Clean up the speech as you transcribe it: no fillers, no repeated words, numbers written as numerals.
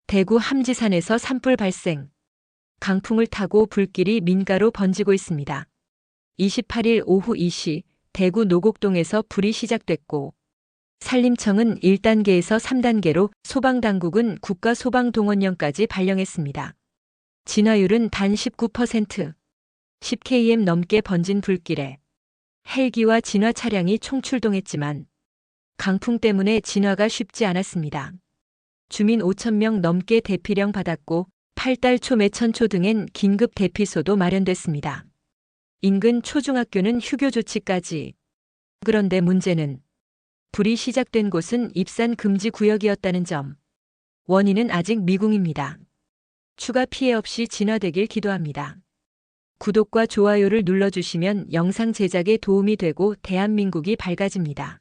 대구 함지산에서 산불 발생. 강풍을 타고 불길이 민가로 번지고 있습니다. 28일 오후 2시 대구 노곡동에서 불이 시작됐고 산림청은 1단계에서 3단계로 소방당국은 국가소방동원령까지 발령했습니다. 진화율은 단 19%. 10km 넘게 번진 불길에 헬기와 진화 차량이 총출동했지만 강풍 때문에 진화가 쉽지 않았습니다. 주민 5,000명 넘게 대피령 받았고 8달 초매천초 등엔 긴급 대피소도 마련됐습니다. 인근 초중학교는 휴교 조치까지. 그런데 문제는 불이 시작된 곳은 입산 금지 구역이었다는 점. 원인은 아직 미궁입니다. 추가 피해 없이 진화되길 기도합니다. 구독과 좋아요를 눌러주시면 영상 제작에 도움이 되고 대한민국이 밝아집니다.